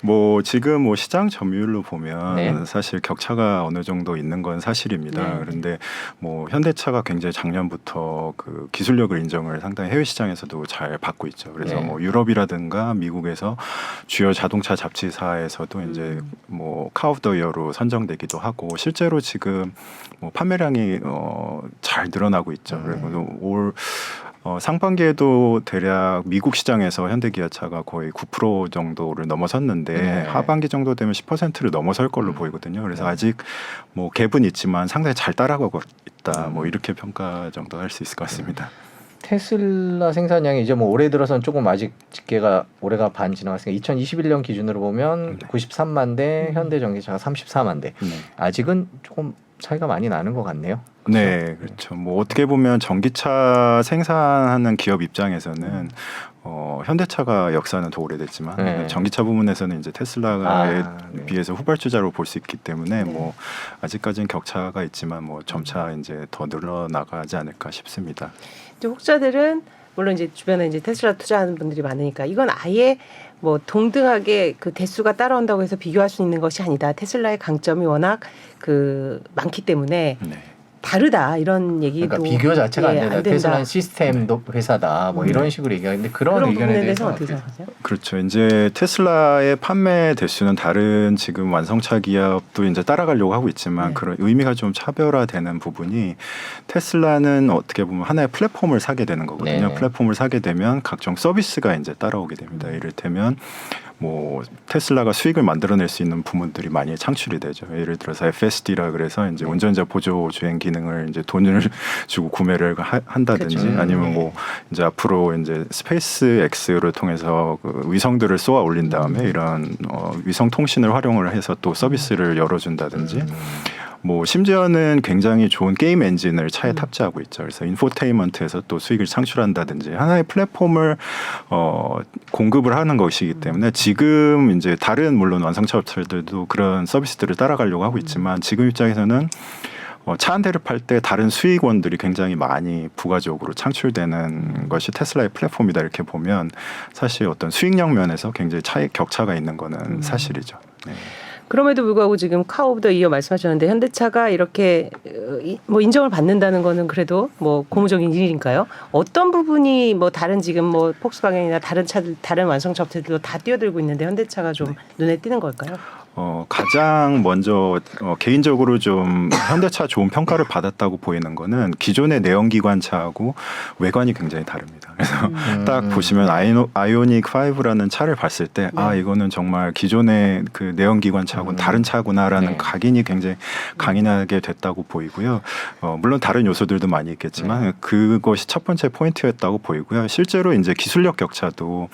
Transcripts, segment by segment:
뭐 지금 뭐 시장 점유율로 보면 네. 사실 격차가 어느 정도 있는 건 사실입니다. 네. 그런데 뭐 현대차가 굉장히 작년부터 그 기술력을 인정을 상당히 해외 시장에서도 잘 받고 있죠. 그래서 네. 뭐 유럽이라든가 미국에서 주요 자동차 잡지사에서도 이제 뭐 카 오브 더 이어로 선정되기도 하고 실제로 지금 뭐 판매량이 잘 늘어나고 있죠. 그리고 올 상반기에도 대략 미국 시장에서 현대기아차가 거의 9% 정도를 넘어섰는데 네. 하반기 정도 되면 10%를 넘어설 걸로 보이거든요. 그래서 아직 뭐 갭은 있지만 상당히 잘 따라가고 있다. 뭐 이렇게 평가 정도 할 수 있을 것 같습니다. 테슬라 생산량이 이제 뭐 올해 들어서는 조금 아직 집계가 올해가 반 지나갔으니까 2021년 기준으로 보면 93만 대, 현대 전기차가 34만 대. 네. 아직은 조금 차이가 많이 나는 것 같네요. 네, 그렇죠. 뭐 어떻게 보면 전기차 생산하는 기업 입장에서는 현대차가 역사는 더 오래됐지만 네. 전기차 부문에서는 이제 테슬라에 네. 비해서 후발주자로 볼 수 있기 때문에 뭐 아직까지는 격차가 있지만 뭐 점차 이제 더 늘어나가지 않을까 싶습니다. 이제 혹자들은 물론 이제 주변에 이제 테슬라 투자하는 분들이 많으니까 이건 아예 뭐 동등하게 그 대수가 따라온다고 해서 비교할 수 있는 것이 아니다. 테슬라의 강점이 워낙 그 많기 때문에 네. 다르다 이런 얘기도 그러니까 비교 자체가 예, 안 된다. 테슬라는 시스템 회사다. 뭐 이런 식으로 얘기하는데 그런 그런 의견에 부분에 대해서 대해서 어떻게 생각하세요? 그렇죠. 이제 테슬라의 판매 대수는 다른 지금 완성차 기업도 이제 따라가려고 하고 있지만 네. 그런 의미가 좀 차별화되는 부분이 테슬라는 어떻게 보면 하나의 플랫폼을 사게 되는 거거든요. 네네. 플랫폼을 사게 되면 각종 서비스가 이제 따라오게 됩니다. 이를테면 뭐 테슬라가 수익을 만들어낼 수 있는 부분들이 많이 창출이 되죠. 예를 들어서 FSD라 그래서 이제 운전자 보조 주행 기능을 이제 돈을 주고 구매를 한다든지 그렇죠. 아니면 뭐 이제 앞으로 이제 스페이스 X를 통해서 그 위성들을 쏘아 올린 다음에 이런 위성 통신을 활용을 해서 또 서비스를 열어준다든지. 뭐 심지어는 굉장히 좋은 게임 엔진을 차에 탑재하고 있죠. 그래서 인포테인먼트에서 또 수익을 창출한다든지 하나의 플랫폼을 공급을 하는 것이기 때문에 지금 이제 다른 물론 완성차 업체들도 그런 서비스들을 따라가려고 하고 있지만 지금 입장에서는 차 한 대를 팔 때 다른 수익원들이 굉장히 많이 부가적으로 창출되는 것이 테슬라의 플랫폼이다 이렇게 보면 사실 어떤 수익력 면에서 굉장히 격차가 있는 거는 사실이죠. 네. 그럼에도 불구하고 지금 카 오브 더 이어 말씀하셨는데 현대차가 이렇게 뭐 인정을 받는다는 거는 그래도 뭐 고무적인 일이니까요. 어떤 부분이 뭐 다른 지금 뭐 폭스바겐이나 다른 차들 다른 완성차 업체들도 다 뛰어들고 있는데 현대차가 좀 눈에 띄는 걸까요? 가장 먼저 개인적으로 좀 현대차 좋은 평가를 받았다고 보이는 거는 기존의 내연기관차하고 외관이 굉장히 다릅니다. 그래서 딱 보시면 아이오닉 5라는 차를 봤을 때 아 이거는 정말 기존의 그 내연기관차하고는 다른 차구나라는 각인이 굉장히 강인하게 됐다고 보이고요. 물론 다른 요소들도 많이 있겠지만 그것이 첫 번째 포인트였다고 보이고요. 실제로 이제 기술력 격차도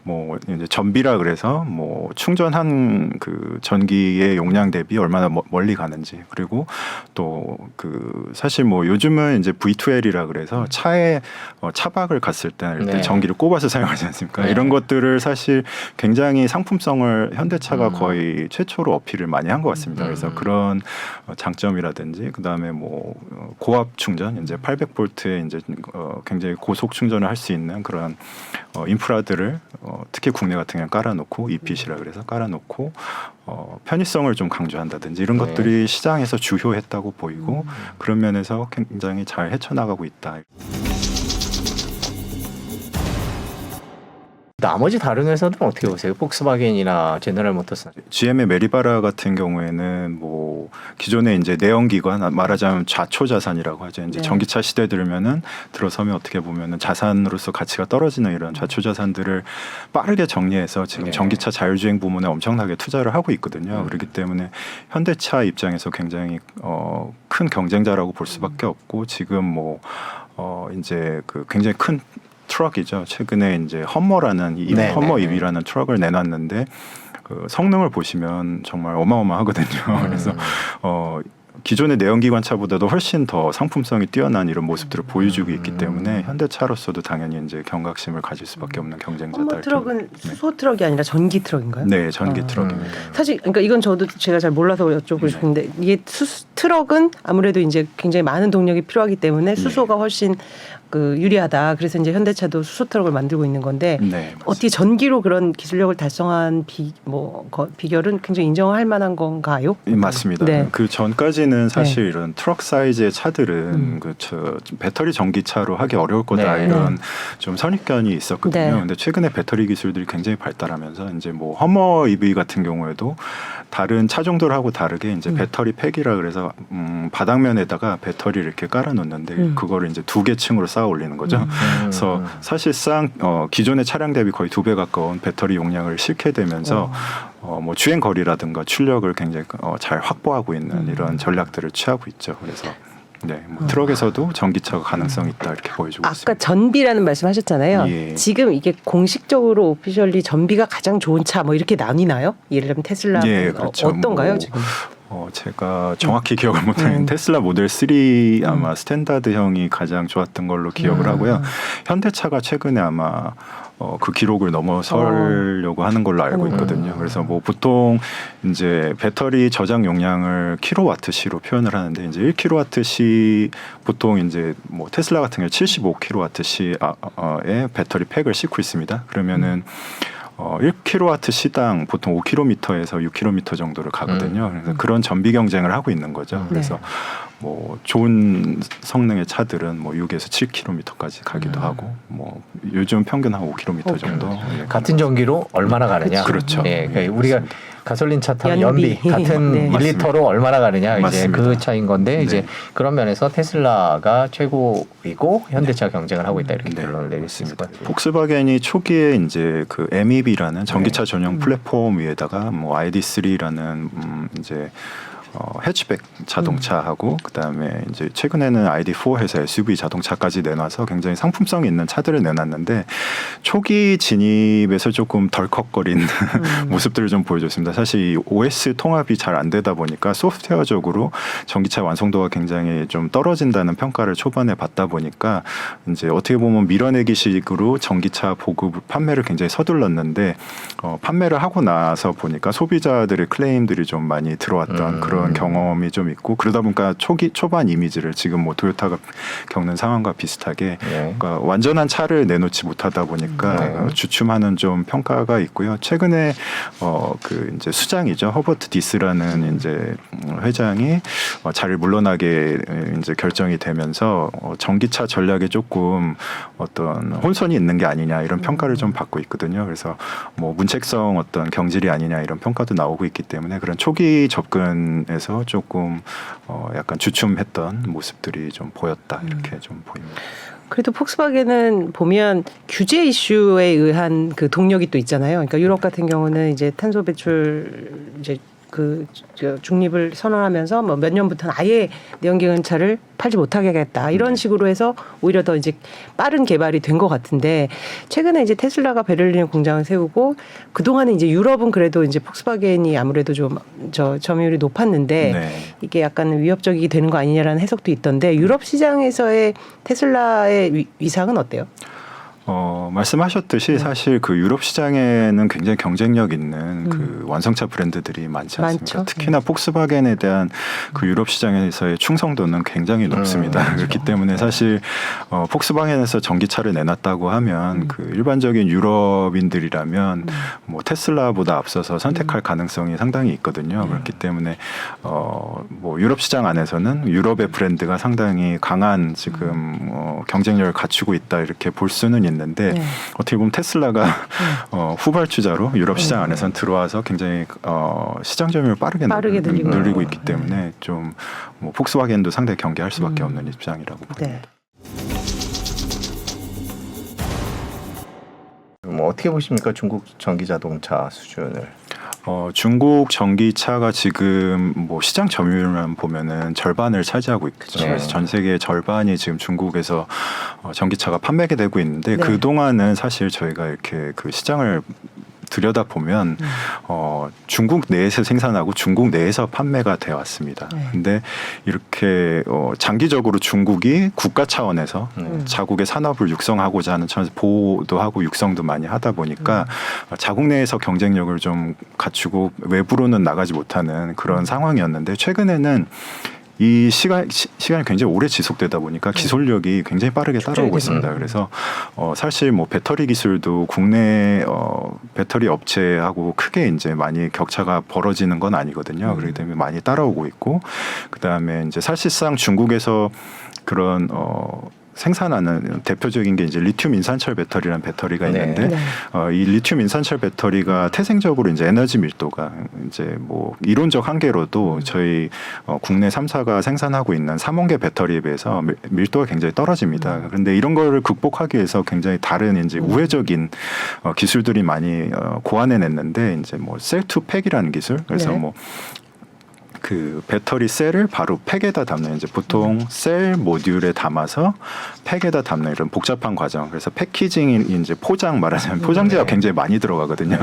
뭐 이제 전비라 그래서 뭐 충전한 그 전기의 용량 대비 얼마나 멀리 가는지 그리고 또 그 사실 뭐 요즘은 이제 V2L이라 그래서 차에 차박을 갔을 때 네. 전기를 꼽아서 사용하지 않습니까? 네. 이런 것들을 사실 굉장히 상품성을 현대차가 거의 최초로 어필을 많이 한 것 같습니다. 그래서 그런 장점이라든지 그다음에 뭐 고압 충전 이제 800볼트의 이제 굉장히 고속 충전을 할 수 있는 그런 인프라들을 특히 국내 같은 경우는 깔아놓고 EPC라 그래서 깔아놓고 편의성을 좀 강조한다든지 이런 것들이 시장에서 주효했다고 보이고 그런 면에서 굉장히 잘 헤쳐나가고 있다. 나머지 다른 회사들은 어떻게 보세요? 폭스바겐이나 제너럴 모터스. GM의 메리바라 같은 경우에는 뭐 기존에 이제 내연기관 말하자면 좌초자산이라고 하죠. 이제 네. 전기차 시대 들어서면 어떻게 보면은 자산으로서 가치가 떨어지는 이런 좌초자산들을 빠르게 정리해서 지금 네. 전기차 자율주행 부문에 엄청나게 투자를 하고 있거든요. 그렇기 때문에 현대차 입장에서 굉장히 큰 경쟁자라고 볼 수밖에 없고 지금 뭐 이제 그 굉장히 큰 트럭이죠. 최근에 이제 험머라는 네, 험머 네, EV라는 트럭을 내놨는데 그 성능을 보시면 정말 어마어마하거든요. 그래서 기존의 내연기관차보다도 훨씬 더 상품성이 뛰어난 이런 모습들을 보여주고 있기 때문에 현대차로서도 당연히 이제 경각심을 가질 수밖에 없는 경쟁자다. 험머 트럭은 수소 트럭이 아니라 전기 트럭인가요? 네, 전기 트럭입니다. 사실 그러니까 이건 저도 제가 잘 몰라서 여쭤보고 싶은데 이게 트럭은 아무래도 이제 굉장히 많은 동력이 필요하기 때문에 수소가 훨씬 그 유리하다. 그래서 이제 현대차도 수소 트럭을 만들고 있는 건데 네, 맞습니다. 어떻게 전기로 그런 기술력을 달성한 비결은 굉장히 인정할 만한 건가요? 맞습니다. 네. 그 전까지는 사실 이런 트럭 사이즈의 차들은 배터리 전기차로 하기 어려울 거다 네. 이런 좀 선입견이 있었거든요. 네. 근데 최근에 배터리 기술들이 굉장히 발달하면서 이제 뭐 허머 EV 같은 경우에도 다른 차종들하고 다르게 이제 배터리 팩이라 그래서 바닥면에다가 배터리를 이렇게 깔아놓는데 그거를 이제 2개 층으로 쌓아 올리는 거죠. 그래서 사실상 기존의 차량 대비 거의 2배 가까운 배터리 용량을 싣게 되면서 뭐 주행 거리라든가 출력을 굉장히 잘 확보하고 있는 이런 전략들을 취하고 있죠. 그래서 네, 뭐 트럭에서도 전기차가 가능성이 있다 이렇게 보여주고 아까 있습니다. 전비라는 말씀하셨잖아요. 예. 지금 이게 공식적으로 오피셜리 전비가 가장 좋은 차 뭐 이렇게 나뉘나요? 예를 들면 테슬라 예, 그렇죠. 어떤가요 뭐, 지금? 제가 정확히 기억을 못하는 테슬라 모델 3 아마 스탠다드형이 가장 좋았던 걸로 기억을 하고요. 현대차가 최근에 아마 그 기록을 넘어서려고 하는 걸로 알고 있거든요. 그래서 뭐 보통 이제 배터리 저장 용량을 킬로와트시로 표현을 하는데 이제 1킬로와트시 보통 이제 뭐 테슬라 같은 경우 75킬로와트시의 배터리 팩을 싣고 있습니다. 그러면은 1kW 시당 보통 5km에서 6km 정도를 가거든요. 그래서 그런 전비 경쟁을 하고 있는 거죠. 그래서 뭐 좋은 성능의 차들은 뭐 6에서 7km까지 가기도 하고 뭐 요즘 평균 한 5km 정도. 예, 같은 전기로 얼마나 가느냐. 그렇죠. 예, 그러니까 우리가 가솔린 차 타는 연비. 연비 같은 네. 1리터로 얼마나 가느냐 이제 맞습니다. 그 차이인 건데 네. 이제 그런 면에서 테슬라가 최고이고 현대차 경쟁을 하고 있다 이렇게 네, 결론을 내릴 수 있을 것 같아요. 폭스바겐이 초기에 이제 그 MEB라는 전기차 전용 플랫폼 위에다가 뭐 ID3라는 이제 해치백 자동차하고 그다음에 이제 최근에는 ID4 해서 SUV 자동차까지 내놔서 굉장히 상품성 있는 차들을 내놨는데 초기 진입에서 조금 덜컥거린 모습들을 좀 보여줬습니다. 사실 이 OS 통합이 잘 안 되다 보니까 소프트웨어적으로 전기차 완성도가 굉장히 좀 떨어진다는 평가를 초반에 받다 보니까 이제 어떻게 보면 밀어내기식으로 전기차 보급 판매를 굉장히 서둘렀는데 판매를 하고 나서 보니까 소비자들의 클레임들이 좀 많이 들어왔던 그런 경험이 좀 있고 그러다 보니까 초반 이미지를 지금 뭐 토요타가 겪는 상황과 비슷하게 그러니까 완전한 차를 내놓지 못하다 보니까 주춤하는 좀 평가가 있고요. 최근에 그 이제 수장이죠. 허버트 디스라는 이제 회장이 자리를 물러나게 이제 결정이 되면서 전기차 전략에 조금 어떤 혼선이 있는 게 아니냐 이런 평가를 좀 받고 있거든요. 그래서 뭐 문책성 어떤 경질이 아니냐 이런 평가도 나오고 있기 때문에 그런 초기 접근에서 조금 약간 주춤했던 모습들이 좀 보였다 이렇게 좀 보입니다. 그래도 폭스바겐은 보면 규제 이슈에 의한 그 동력이 또 있잖아요. 그러니까 유럽 같은 경우는 이제 탄소 배출 이제 중립을 선언하면서 뭐 몇 년부터는 아예 내연기관차를 팔지 못하게 하겠다 이런 식으로 해서 오히려 더 이제 빠른 개발이 된 것 같은데 최근에 이제 테슬라가 베를린에 공장을 세우고 그 동안에 이제 유럽은 그래도 이제 폭스바겐이 아무래도 좀 점유율이 높았는데 네. 이게 약간 위협적이 되는 거 아니냐라는 해석도 있던데 유럽 시장에서의 테슬라의 위상은 어때요? 말씀하셨듯이 사실 그 유럽 시장에는 굉장히 경쟁력 있는 그 완성차 브랜드들이 많지 않습니까? 많죠. 특히나 폭스바겐에 대한 그 유럽 시장에서의 충성도는 굉장히 높습니다. 그렇기 때문에 사실 폭스바겐에서 전기차를 내놨다고 하면 그 일반적인 유럽인들이라면 뭐 테슬라보다 앞서서 선택할 가능성이 상당히 있거든요. 그렇기 때문에 뭐 유럽 시장 안에서는 유럽의 브랜드가 상당히 강한 지금 경쟁력을 갖추고 있다 이렇게 볼 수는 있는데 어떻게 보면 테슬라가 후발주자로 유럽 시장 안에선 들어와서 굉장히 시장 점유율을 빠르게 늘리고 있기 때문에 좀 뭐 폭스바겐도 상당히 경계할 수밖에 없는 입장이라고 봅니다. 네. 뭐 어떻게 보십니까 중국 전기 자동차 수준을? 중국 전기차가 지금 뭐 시장 점유율만 보면은 절반을 차지하고 있죠. 네. 그래서 전 세계 절반이 지금 중국에서 전기차가 판매가 되고 있는데 네. 그 동안은 사실 저희가 이렇게 그 시장을 들여다 보면 중국 내에서 생산하고 중국 내에서 판매가 되어 왔습니다. 근데 이렇게 장기적으로 중국이 국가 차원에서 자국의 산업을 육성하고자 하는 차원에서 보호도 하고 육성도 많이 하다 보니까 자국 내에서 경쟁력을 좀 갖추고 외부로는 나가지 못하는 그런 상황이었는데 최근에는 이 시간이 굉장히 오래 지속되다 보니까 기술력이 굉장히 빠르게 따라오고 있습니다. 그래서 사실 뭐 배터리 기술도 국내 배터리 업체하고 크게 이제 많이 격차가 벌어지는 건 아니거든요. 그렇기 때문에 많이 따라오고 있고, 그 다음에 이제 사실상 중국에서 그런 생산하는 대표적인 게 이제 리튬 인산철 배터리라는 배터리가 있는데 이 리튬 인산철 배터리가 태생적으로 이제 에너지 밀도가 이제 뭐 이론적 한계로도 저희 국내 3사가 생산하고 있는 3원계 배터리에 비해서 밀도가 굉장히 떨어집니다. 그런데 이런 거를 극복하기 위해서 굉장히 다른 이제 우회적인 기술들이 많이 고안해냈는데 이제 뭐 셀 투 팩이라는 기술, 그래서 뭐 그 배터리 셀을 바로 팩에다 담는, 이제 보통 셀 모듈에 담아서 팩에다 담는 이런 복잡한 과정. 그래서 패키징이 이제 포장, 말하자면 포장재가 굉장히 많이 들어가거든요.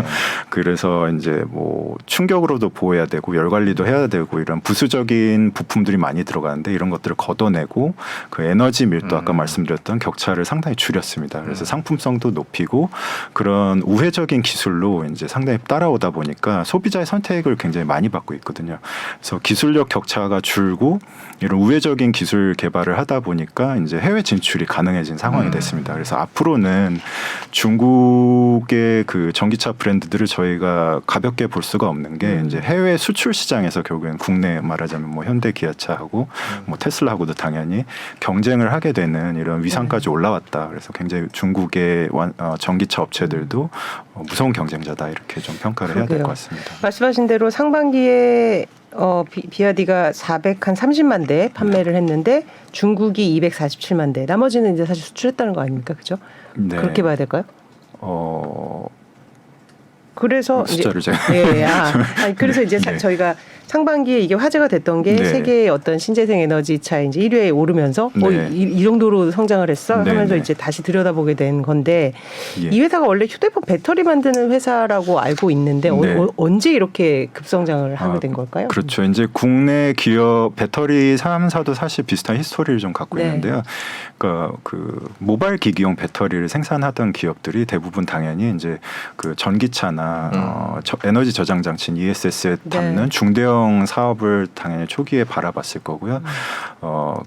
그래서 이제 뭐 충격으로도 보호해야 되고 열 관리도 해야 되고 이런 부수적인 부품들이 많이 들어가는데 이런 것들을 걷어내고 그 에너지 밀도 아까 말씀드렸던 격차를 상당히 줄였습니다. 그래서 상품성도 높이고 그런 우회적인 기술로 이제 상당히 따라오다 보니까 소비자의 선택을 굉장히 많이 받고 있거든요. 그래서 기술력 격차가 줄고 이런 우회적인 기술 개발을 하다 보니까 이제 해외 진출이 가능해진 상황이 됐습니다. 그래서 앞으로는 중국의 그 전기차 브랜드들을 저희가 가볍게 볼 수가 없는 게 이제 해외 수출 시장에서 결국엔 국내 말하자면 뭐 현대 기아차하고 뭐 테슬라하고도 당연히 경쟁을 하게 되는 이런 위상까지 올라왔다. 그래서 굉장히 중국의 전기차 업체들도 무서운 경쟁자다, 이렇게 좀 평가를 해야 될 것 같습니다. 말씀하신 대로 상반기에 비아디가 430만 대 판매를 했는데 중국이 247만 대. 나머지는 이제 사실 수출했다는 거 아닙니까, 그죠? 네. 그렇게 봐야 될까요? 그래서 숫자를 이제 제가 아니, 그래서 이제 네. 저희가 상반기에 이게 화제가 됐던 게 네. 세계의 어떤 신재생 에너지차 이제 1위에 오르면서 네. 이 정도로 성장을 했어 네, 하면서 네. 이제 다시 들여다보게 된 건데 예. 이 회사가 원래 휴대폰 배터리 만드는 회사라고 알고 있는데 네. 언제 이렇게 급성장을 하게 된 걸까요? 그렇죠. 이제 국내 기업 배터리 3사도 사실 비슷한 히스토리를 좀 갖고 네. 있는데요. 그러니까 그 모바일 기기용 배터리를 생산하던 기업들이 대부분 당연히 이제 그 전기차나 에너지 저장 장치인 ESS에 담는 네. 중대형 사업을 당연히 초기에 바라봤을 거고요.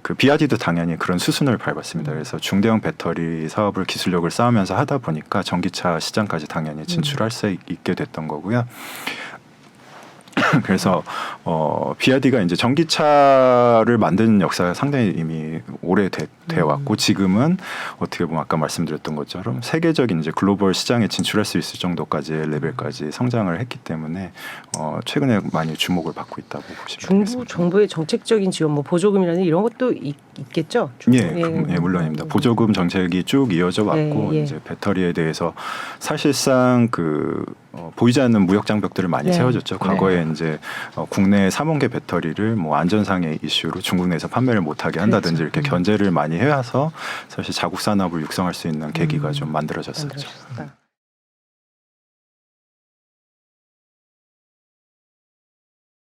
그 비아디도 당연히 그런 수순을 밟았습니다. 그래서 중대형 배터리 사업을 기술력을 쌓으면서 하다 보니까 전기차 시장까지 당연히 진출할 수 있게 됐던 거고요. 그래서 비아디가 이제 전기차를 만드는 역사가 상당히 이미 오래 돼 왔고 지금은 어떻게 보면 아까 말씀드렸던 것처럼 세계적인 이제 글로벌 시장에 진출할 수 있을 정도까지의 레벨까지 성장을 했기 때문에 최근에 많이 주목을 받고 있다고 보시면 중국 되겠습니다. 정부의 정책적인 지원, 뭐 보조금이라는 이런 것도 있겠죠. 예, 물론입니다. 보조금 정책이 쭉 이어져 왔고 예. 이제 배터리에 대해서 사실상 그 보이지 않는 무역 장벽들을 많이 네. 세워졌죠. 과거에 이제 국내 3원계 배터리를 뭐 안전상의 이슈로 중국 내에서 판매를 못하게 한다든지 그렇죠. 이렇게 견제를 많이 해와서 사실 자국 산업을 육성할 수 있는 계기가 좀 만들어졌었죠. 만들어졌다.